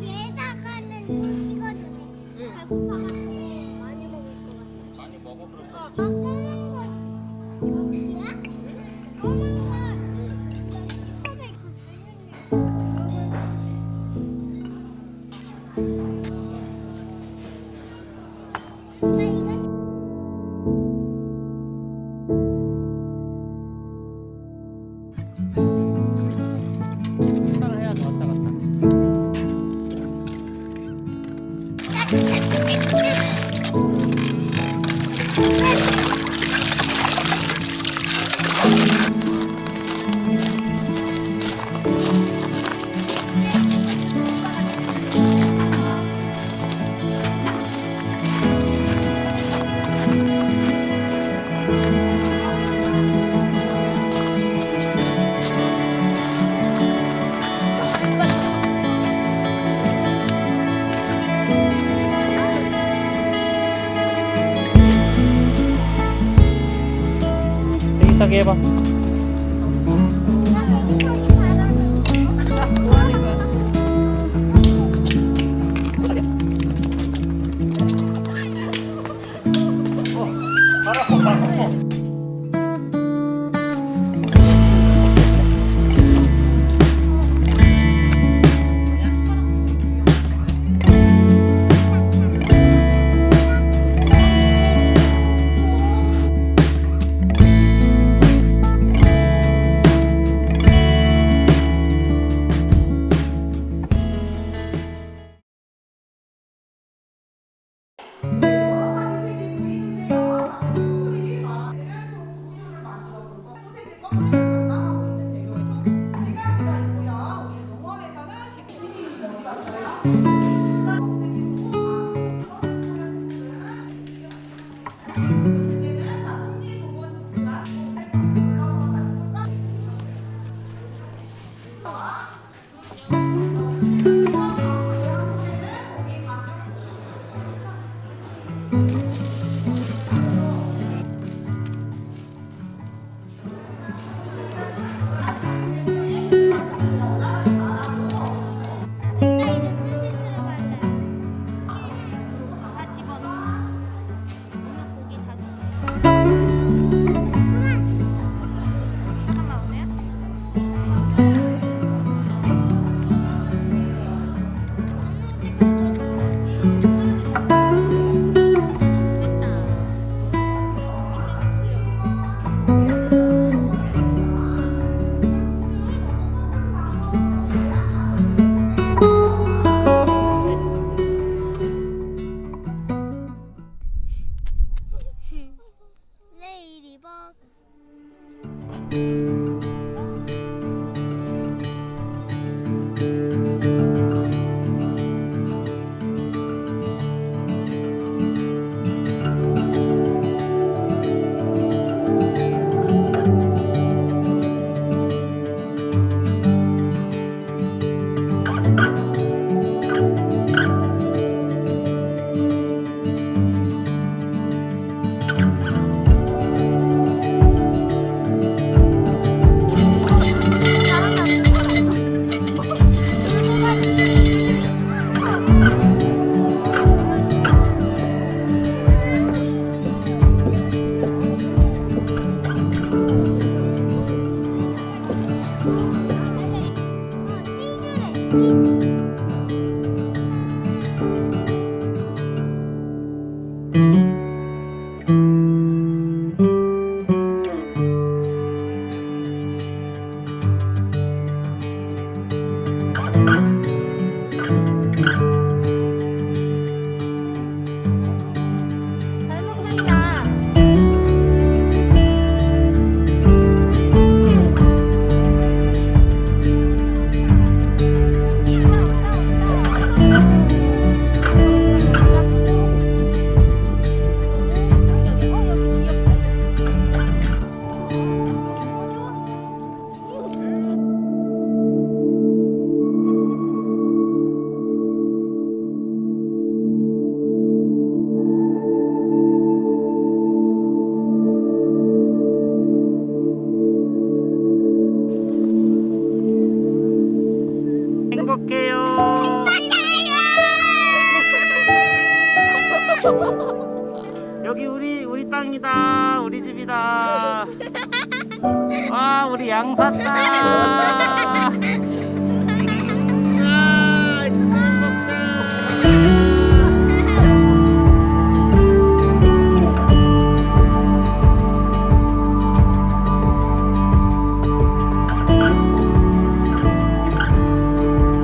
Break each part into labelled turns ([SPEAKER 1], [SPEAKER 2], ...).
[SPEAKER 1] 얘다가는 찍어주네. 배고파가지고 많이 먹을 것 같아.
[SPEAKER 2] 많이 먹어 그럼.
[SPEAKER 1] 검은 거 여기야? 검은 거. 이거다 이거
[SPEAKER 2] 시간을 해야 돼 왔다 갔다. 대기차게 해봐. 고창이다. 우리 집이다. 와, 우리 양 샀다. 아이스크림 먹자.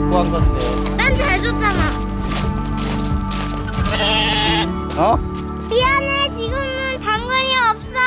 [SPEAKER 2] 뭐한 건데?
[SPEAKER 1] 난 잘 줬잖아.
[SPEAKER 2] 어?
[SPEAKER 1] 미안해, 지금은 당근이 없어.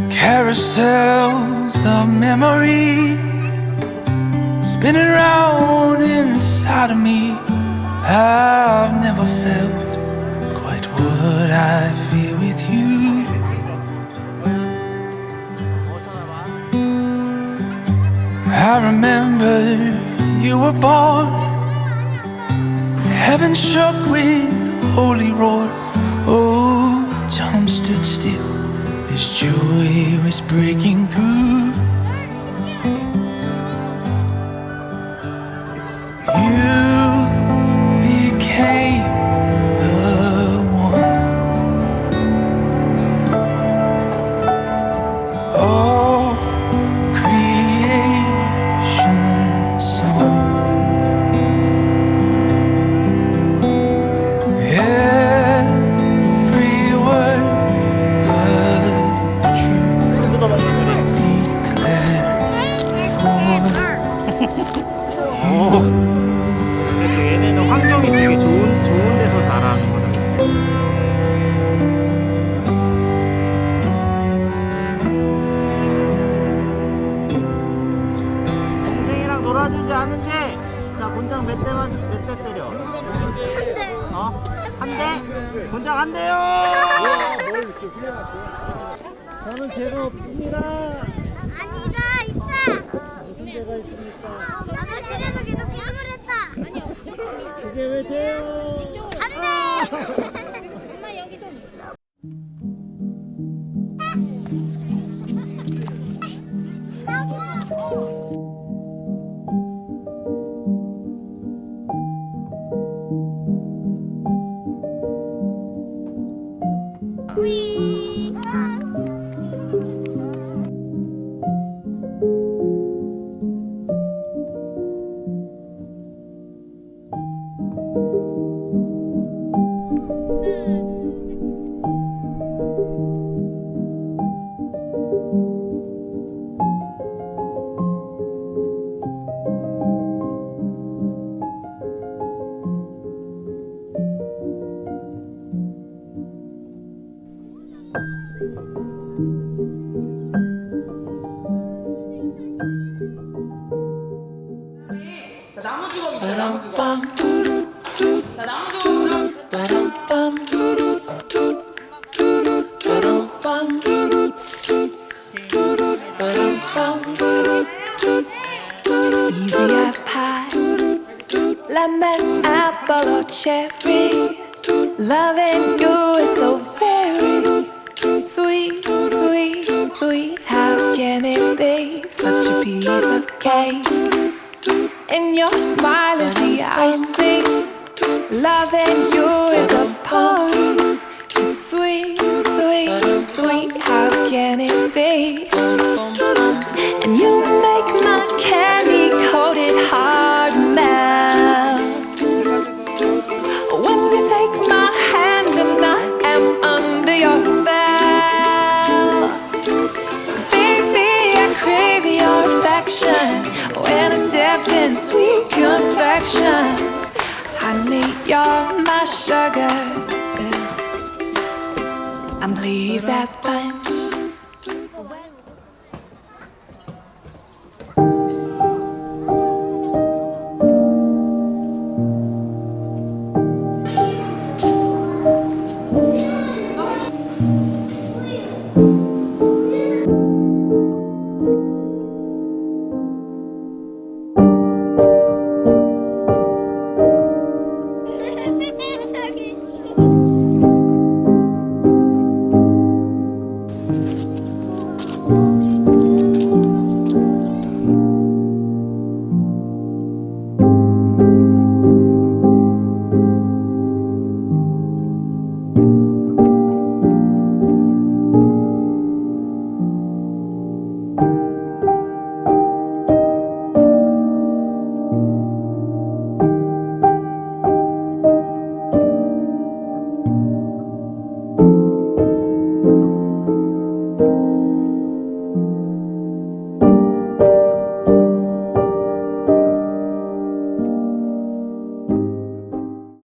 [SPEAKER 3] Carousels of memory spinning round inside of me. I've never felt quite what I feel with you. I remember you were born, heaven shook with holy roar. Oh, time stood still, this joy was breaking through. You became the one. All creation song. Every word of truth
[SPEAKER 2] 그치, 얘네는 환경이 되게 좋은 데서 자라는 거다, 그치? 동생이랑 놀아주지 않은지. 자, 곤장 몇 대 때려? 어? 한 대? 곤장 한 대요! 저는 죄가 없습니다.
[SPEAKER 1] 아니다, 있다.
[SPEAKER 2] 무슨 죄가 있습니까?
[SPEAKER 1] 나도 집에서 계속 게임을 했다.
[SPEAKER 2] 그게 왜 죄요?
[SPEAKER 1] 안 돼. 엄마 여기서.
[SPEAKER 4] Easy as pie, lemon, apple or cherry. Loving you is so very sweet, sweet, sweet. How can it be such a piece of cake? And your smile is the icing. Loving you is a party. It's sweet, sweet, sweet. How can it be? And you make my candy coated heart melt when you take my hand and I am under your spell. Baby, I crave your affection when I stepped in sweet confection. Honey, you're my sugar. I'm pleased as punch.